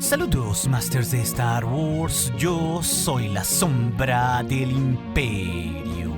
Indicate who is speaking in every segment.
Speaker 1: Saludos, Masters de Star Wars. Yo soy la sombra del Imperio.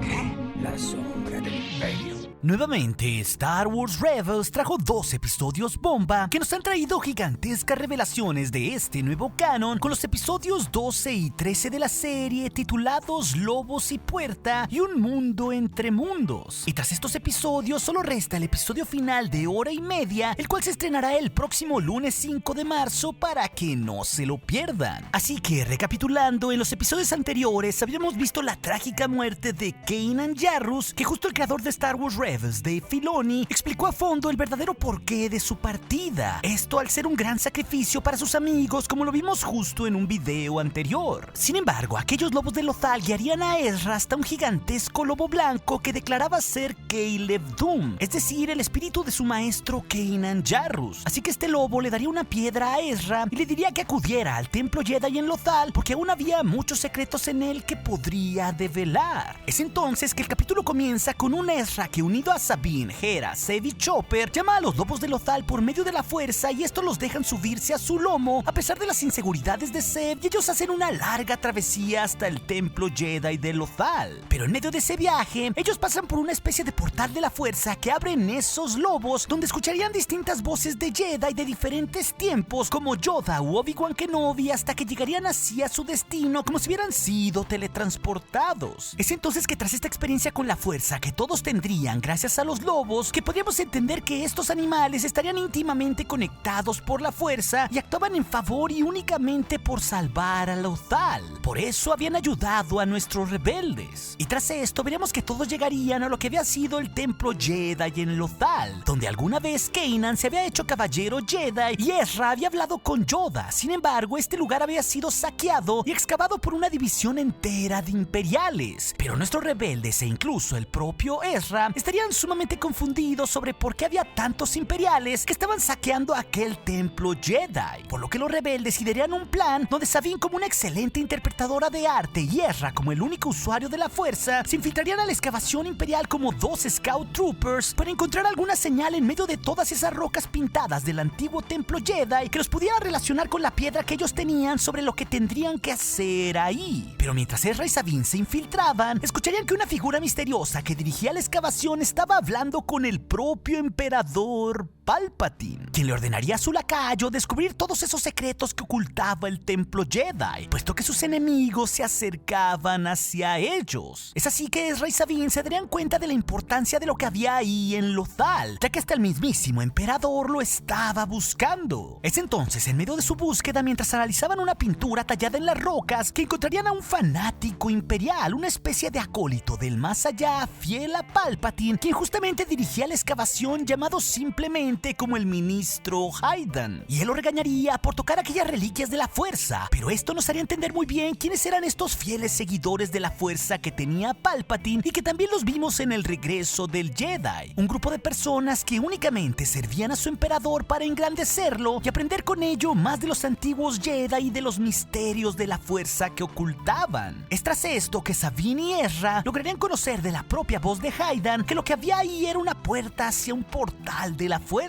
Speaker 2: ¿Qué? La sombra del Imperio.
Speaker 1: Nuevamente, Star Wars Rebels trajo 2 episodios bomba que nos han traído gigantescas revelaciones de este nuevo canon, con los episodios 12 y 13 de la serie titulados Lobos y Puerta y Un Mundo entre Mundos. Y tras estos episodios solo resta el episodio final de hora y media, el cual se estrenará el próximo lunes 5 de marzo para que no se lo pierdan. Así que, recapitulando, en los episodios anteriores habíamos visto la trágica muerte de Kanan Jarrus, que justo el creador de Star Wars Rebels, Dave Filoni, explicó a fondo el verdadero porqué de su partida. Esto al ser un gran sacrificio para sus amigos, como lo vimos justo en un video anterior. Sin embargo, aquellos lobos de Lothal guiarían a Ezra hasta un gigantesco lobo blanco que declaraba ser Caleb Dume, es decir, el espíritu de su maestro Kanan Jarrus. Así que este lobo le daría una piedra a Ezra y le diría que acudiera al templo Jedi en Lothal, porque aún había muchos secretos en él que podría develar. Es entonces que el capítulo comienza con un Ezra que, unido a Sabine, Hera, Zeb y Chopper, llama a los lobos de Lothal por medio de la fuerza y estos los dejan subirse a su lomo a pesar de las inseguridades de Zeb, y ellos hacen una larga travesía hasta el templo Jedi de Lothal. Pero en medio de ese viaje, ellos pasan por una especie de portal de la fuerza que abren esos lobos, donde escucharían distintas voces de Jedi de diferentes tiempos, como Yoda u Obi-Wan Kenobi, hasta que llegarían así a su destino como si hubieran sido teletransportados. Es entonces que tras esta experiencia con la fuerza que todos tendrían gracias a los lobos, que podríamos entender que estos animales estarían íntimamente conectados por la fuerza y actuaban en favor y únicamente por salvar a Lothal. Por eso habían ayudado a nuestros rebeldes. Y tras esto veremos que todos llegarían a lo que había sido el templo Jedi en Lothal, donde alguna vez Kanan se había hecho caballero Jedi y Ezra había hablado con Yoda. Sin embargo, este lugar había sido saqueado y excavado por una división entera de imperiales. Pero nuestros rebeldes e incluso el propio Ezra estarían sumamente confundidos sobre por qué había tantos imperiales que estaban saqueando aquel templo Jedi. Por lo que los rebeldes idearían un plan donde Sabine, como una excelente interpretadora de arte, y Ezra, como el único usuario de la fuerza, se infiltrarían a la excavación imperial como 2 Scout Troopers para encontrar alguna señal en medio de todas esas rocas pintadas del antiguo templo Jedi que los pudiera relacionar con la piedra que ellos tenían sobre lo que tendrían que hacer ahí. Pero mientras Ezra y Sabine se infiltraban, escucharían que una figura misteriosa que dirigía la excavación estaba hablando con el propio emperador Palpatine, quien le ordenaría a su lacayo descubrir todos esos secretos que ocultaba el templo Jedi, puesto que sus enemigos se acercaban hacia ellos. Es así que Ezra y Sabine se darían cuenta de la importancia de lo que había ahí en Lothal, ya que hasta el mismísimo emperador lo estaba buscando. Es entonces, en medio de su búsqueda, mientras analizaban una pintura tallada en las rocas, que encontrarían a un fanático imperial, una especie de acólito del más allá, fiel a Palpatine, quien justamente dirigía la excavación, llamado simplemente como el ministro Haydan, y él lo regañaría por tocar aquellas reliquias de la fuerza. Pero esto nos haría entender muy bien quiénes eran estos fieles seguidores de la fuerza que tenía Palpatine y que también los vimos en el regreso del Jedi, un grupo de personas que únicamente servían a su emperador para engrandecerlo y aprender con ello más de los antiguos Jedi y de los misterios de la fuerza que ocultaban. Es tras esto que Sabine y Ezra lograrían conocer de la propia voz de Haydan que lo que había ahí era una puerta hacia un portal de la fuerza,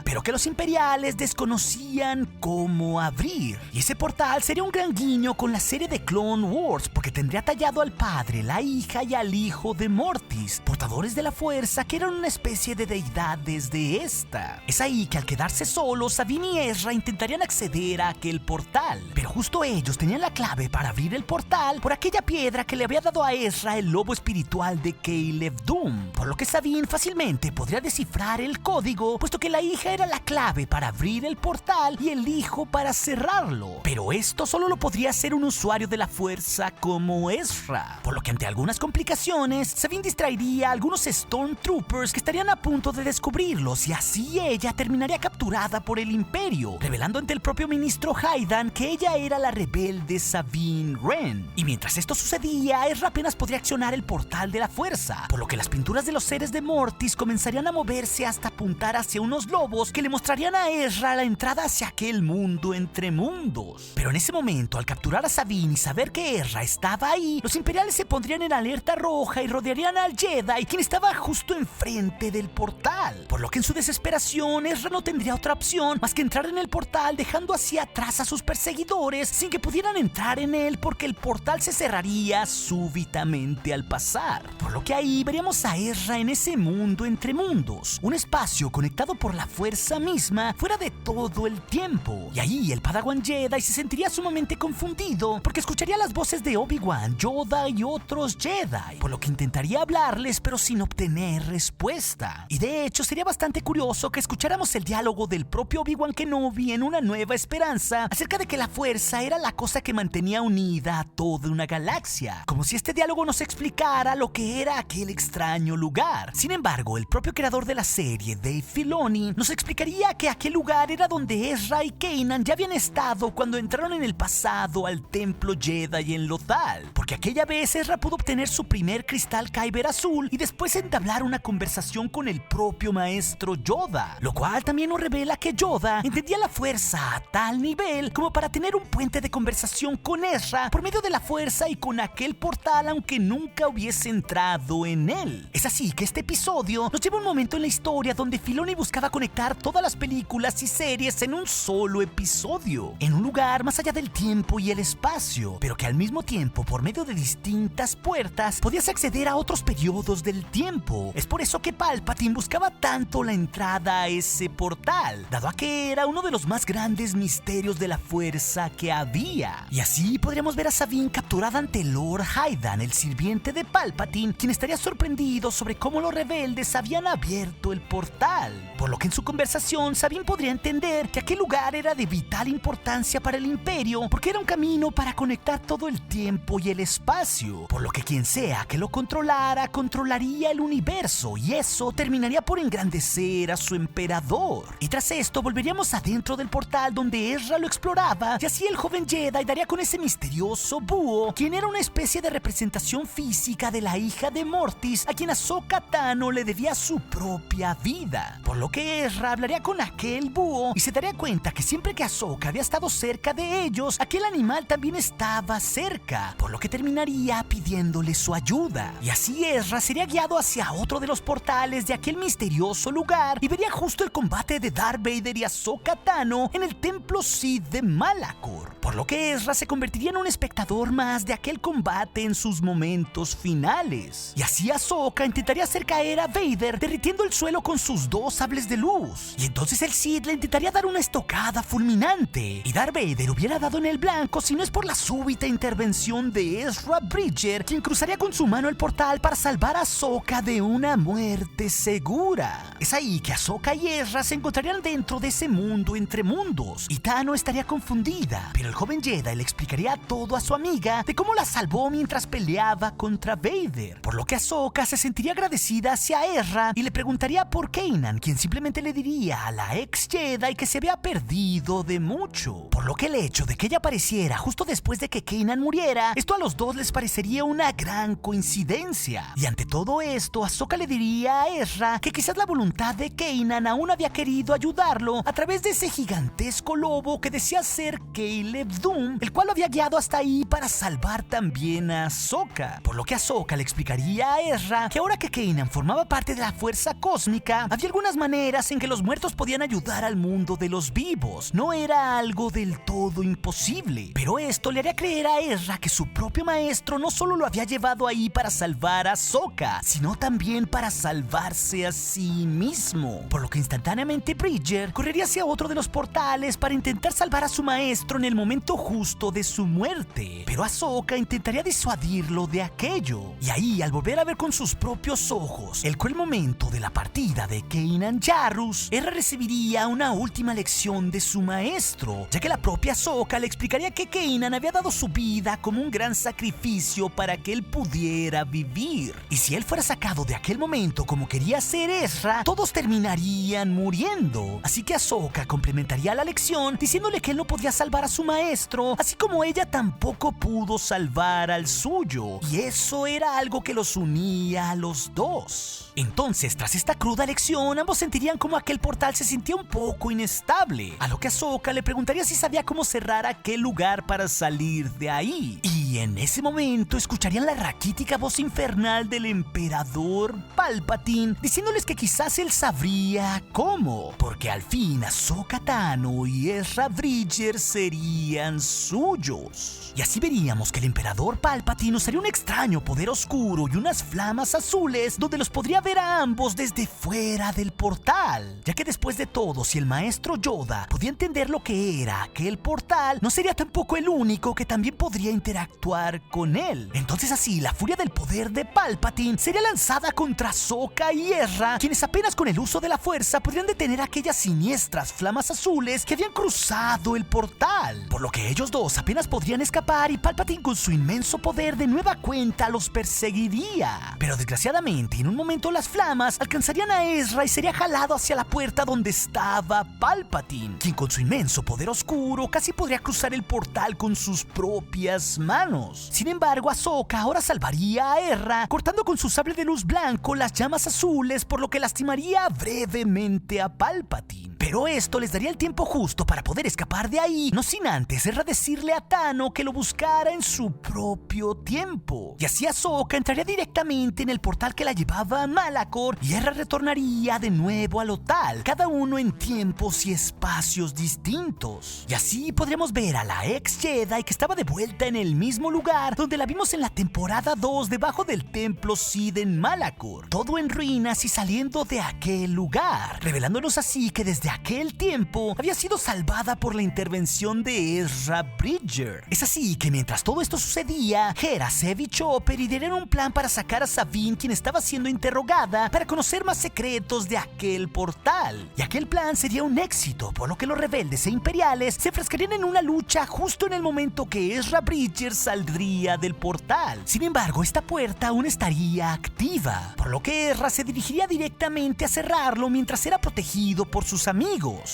Speaker 1: pero que los imperiales desconocían cómo abrir. Y ese portal sería un gran guiño con la serie de Clone Wars, porque tendría tallado al padre, la hija y al hijo de Mortis, portadores de la fuerza que eran una especie de deidades de esta. Es ahí que, al quedarse solos, Sabine y Ezra intentarían acceder a aquel portal, pero justo ellos tenían la clave para abrir el portal por aquella piedra que le había dado a Ezra el lobo espiritual de Caleb Dume, por lo que Sabine fácilmente podría descifrar el código, puesto que la hija era la clave para abrir el portal y el hijo para cerrarlo. Pero esto solo lo podría hacer un usuario de la fuerza como Ezra, por lo que ante algunas complicaciones, Sabine distraería a algunos Stormtroopers que estarían a punto de descubrirlos, y así ella terminaría capturada por el Imperio, revelando ante el propio ministro Haydan que ella era la rebelde Sabine Wren. Y mientras esto sucedía, Ezra apenas podría accionar el portal de la fuerza, por lo que las pinturas de los seres de Mortis comenzarían a moverse hasta apuntar hacia unos lobos que le mostrarían a Ezra la entrada hacia aquel mundo entre mundos. Pero en ese momento, al capturar a Sabine y saber que Ezra estaba ahí, los imperiales se pondrían en alerta roja y rodearían al Jedi, quien estaba justo enfrente del portal. Por lo que en su desesperación, Ezra no tendría otra opción más que entrar en el portal, dejando hacia atrás a sus perseguidores sin que pudieran entrar en él, porque el portal se cerraría súbitamente al pasar. Por lo que ahí veríamos a Ezra en ese mundo entre mundos, un espacio conectado por la fuerza misma, fuera de todo el tiempo. Y ahí el Padawan Jedi se sentiría sumamente confundido, porque escucharía las voces de Obi-Wan, Yoda y otros Jedi, por lo que intentaría hablarles pero sin obtener respuesta. Y de hecho sería bastante curioso que escucháramos el diálogo del propio Obi-Wan Kenobi en Una Nueva Esperanza acerca de que la fuerza era la cosa que mantenía unida a toda una galaxia, como si este diálogo nos explicara lo que era aquel extraño lugar. Sin embargo, el propio creador de la serie, Dave Filoni, nos explicaría que aquel lugar era donde Ezra y Kanan ya habían estado cuando entraron en el pasado al templo Jedi en Lothal, porque aquella vez Ezra pudo obtener su primer cristal Kyber azul y después entablar una conversación con el propio maestro Yoda, lo cual también nos revela que Yoda entendía la fuerza a tal nivel como para tener un puente de conversación con Ezra por medio de la fuerza y con aquel portal, aunque nunca hubiese entrado en él. Es así que este episodio nos lleva a un momento en la historia donde Filoni buscaba conectar todas las películas y series en un solo episodio, en un lugar más allá del tiempo y el espacio, pero que al mismo tiempo, por medio de distintas puertas, podías acceder a otros periodos del tiempo. Es por eso que Palpatine buscaba tanto la entrada a ese portal, dado a que era uno de los más grandes misterios de la fuerza que había. Y así podríamos ver a Sabine capturada ante Lord Hydan, el sirviente de Palpatine, quien estaría sorprendido sobre cómo los rebeldes habían abierto el portal. Por lo que en su conversación, Sabine podría entender que aquel lugar era de vital importancia para el Imperio, porque era un camino para conectar todo el tiempo y el espacio. Por lo que quien sea que lo controlara, controlaría el universo, y eso terminaría por engrandecer a su emperador. Y tras esto, volveríamos adentro del portal donde Ezra lo exploraba, y así el joven Jedi daría con ese misterioso búho, quien era una especie de representación física de la hija de Mortis, a quien Ahsoka Tano le debía su propia vida. Por lo que Ezra hablaría con aquel búho y se daría cuenta que siempre que Ahsoka había estado cerca de ellos, aquel animal también estaba cerca, por lo que terminaría pidiéndole su ayuda. Y así Ezra sería guiado hacia otro de los portales de aquel misterioso lugar y vería justo el combate de Darth Vader y Ahsoka Tano en el templo Sith de Malachor, por lo que Ezra se convertiría en un espectador más de aquel combate en sus momentos finales. Y así Ahsoka intentaría hacer caer a Vader derritiendo el suelo con sus dos sables de luz, y entonces el Sith le intentaría dar una estocada fulminante, y Darth Vader hubiera dado en el blanco si no es por la súbita intervención de Ezra Bridger, quien cruzaría con su mano el portal para salvar a Ahsoka de una muerte segura. Es ahí que Ahsoka y Ezra se encontrarían dentro de ese mundo entre mundos, y Tano estaría confundida, pero el joven Jedi le explicaría todo a su amiga de cómo la salvó mientras peleaba contra Vader, por lo que Ahsoka se sentiría agradecida hacia Ezra y le preguntaría por Kanan, quien simplemente le diría a la ex Jedi que se había perdido de mucho, por lo que el hecho de que ella apareciera justo después de que Kanan muriera, esto a los dos les parecería una gran coincidencia. Y ante todo esto, Ahsoka le diría a Ezra que quizás la voluntad de Kanan aún había querido ayudarlo a través de ese gigantesco lobo que decía ser Caleb Doom, el cual lo había guiado hasta ahí para salvar también a Ahsoka, por lo que Ahsoka le explicaría a Ezra que ahora que Kanan formaba parte de la fuerza cósmica, había algunas maneras en que los muertos podían ayudar al mundo de los vivos. No era algo del todo imposible, pero esto le haría creer a Ezra que su propio maestro no solo lo había llevado ahí para salvar a Ahsoka, sino también para salvarse a sí mismo, por lo que instantáneamente Bridger correría hacia otro de los portales para intentar salvar a su maestro en el momento justo de su muerte, pero Ahsoka intentaría disuadirlo de aquello. Y ahí, al volver a ver con sus propios ojos el cruel momento de la partida de Kanan Jarrus, Ezra recibiría una última lección de su maestro, ya que la propia Ahsoka le explicaría que Kanan había dado su vida como un gran sacrificio para que él pudiera vivir, y si él fuera sacado de aquel momento como quería ser Ezra, todos terminarían muriendo. Así que Ahsoka complementaría la lección diciéndole que él no podía salvar a su maestro, así como ella tampoco pudo salvar al suyo, y eso era algo que los unía a los dos. 2. Entonces, tras esta cruda lección, ambos sentirían como aquel portal se sentía un poco inestable, a lo que Ahsoka le preguntaría si sabía cómo cerrar aquel lugar para salir de ahí. Y en ese momento escucharían la raquítica voz infernal del emperador Palpatine diciéndoles que quizás él sabría cómo, porque al fin Ahsoka Tano y Ezra Bridger serían suyos. Y así veríamos que el emperador Palpatine usaría un extraño poder oscuro y unas flamas azules donde los podría ver a ambos desde fuera del portal, ya que después de todo, si el maestro Yoda podía entender lo que era aquel portal, no sería tampoco el único que también podría interactuar con él. Entonces así, la furia del poder de Palpatine sería lanzada contra Ahsoka y Ezra, quienes apenas con el uso de la fuerza podrían detener aquellas siniestras flamas azules que habían cruzado el portal, por lo que ellos dos apenas podrían escapar y Palpatine con su inmenso poder de nueva cuenta los perseguiría. Pero desgraciadamente, en un momento las flamas alcanzarían a Ezra y sería jalado hacia la puerta donde estaba Palpatine, quien con su inmenso poder oscuro casi podría cruzar el portal con sus propias manos. Sin embargo, Ahsoka ahora salvaría a Ezra, cortando con su sable de luz blanco las llamas azules, por lo que lastimaría brevemente a Palpatine. Pero esto les daría el tiempo justo para poder escapar de ahí, no sin antes Ezra decirle a Tano que lo buscara en su propio tiempo. Y así Ahsoka entraría directamente en el portal que la llevaba a Malachor y Ezra retornaría de nuevo a Lothal, cada uno en tiempos y espacios distintos. Y así podríamos ver a la ex Jedi que estaba de vuelta en el mismo lugar donde la vimos en la temporada 2 debajo del templo Sid en Malachor, todo en ruinas y saliendo de aquel lugar, revelándonos así que desde aquel tiempo había sido salvada por la intervención de Ezra Bridger. Es así que mientras todo esto sucedía, Hera, Zeb y Chopper idearon un plan para sacar a Sabine, quien estaba siendo interrogada, para conocer más secretos de aquel portal. Y aquel plan sería un éxito, por lo que los rebeldes e imperiales se enfrascarían en una lucha justo en el momento que Ezra Bridger saldría del portal. Sin embargo, esta puerta aún estaría activa, por lo que Ezra se dirigiría directamente a cerrarlo mientras era protegido por sus amigos.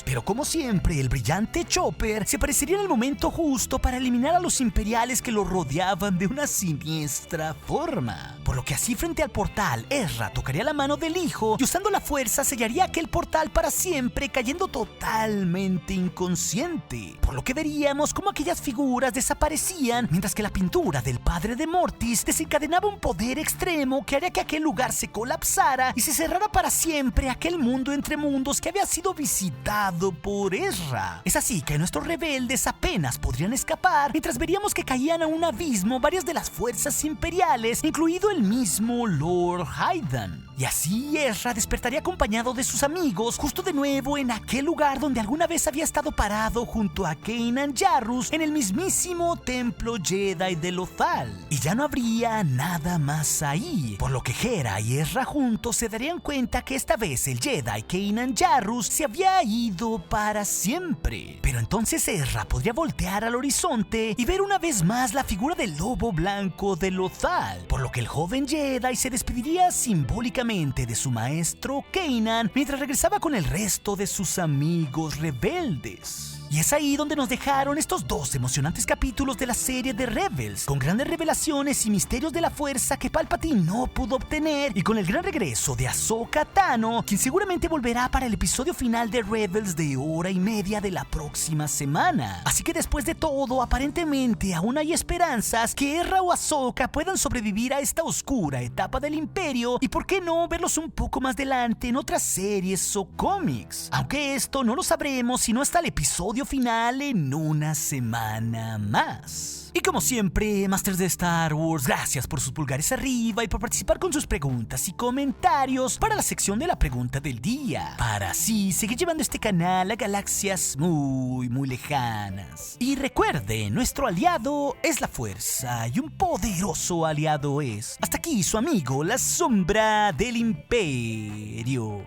Speaker 1: Pero como siempre, el brillante Chopper se aparecería en el momento justo para eliminar a los imperiales que lo rodeaban de una siniestra forma. Por lo que así frente al portal, Ezra tocaría la mano del hijo y usando la fuerza sellaría aquel portal para siempre, cayendo totalmente inconsciente. Por lo que veríamos cómo aquellas figuras desaparecían, mientras que la pintura del padre de Mortis desencadenaba un poder extremo que haría que aquel lugar se colapsara y se cerrara para siempre aquel mundo entre mundos que había sido visitado por Ezra. Es así que nuestros rebeldes apenas podrían escapar, mientras veríamos que caían a un abismo varias de las fuerzas imperiales, incluido el mismo Lord Hydan. Y así Ezra despertaría acompañado de sus amigos, justo de nuevo en aquel lugar donde alguna vez había estado parado junto a Kanan Jarrus en el mismísimo templo Jedi de Lothal. Y ya no habría nada más ahí, por lo que Hera y Ezra juntos se darían cuenta que esta vez el Jedi Kanan Jarrus se había ido para siempre. Pero entonces Ezra podría voltear al horizonte y ver una vez más la figura del lobo blanco de Lothal, por lo que el joven Jedi se despediría simbólicamente de su maestro Kanan mientras regresaba con el resto de sus amigos rebeldes. Y es ahí donde nos dejaron estos dos emocionantes capítulos de la serie de Rebels, con grandes revelaciones y misterios de la fuerza que Palpatine no pudo obtener, y con el gran regreso de Ahsoka Tano, quien seguramente volverá para el episodio final de Rebels de hora y media de la próxima semana. Así que después de todo, aparentemente aún hay esperanzas que Ezra o Ahsoka puedan sobrevivir a esta oscura etapa del Imperio, y por qué no verlos un poco más adelante en otras series o cómics. Aunque esto no lo sabremos sino hasta el episodio final en una semana más. Y como siempre, Masters de Star Wars, gracias por sus pulgares arriba y por participar con sus preguntas y comentarios para la sección de la pregunta del día, para así seguir llevando este canal a galaxias muy lejanas. Y recuerden, nuestro aliado es la fuerza y un poderoso aliado es, hasta aquí su amigo, la sombra del Imperio.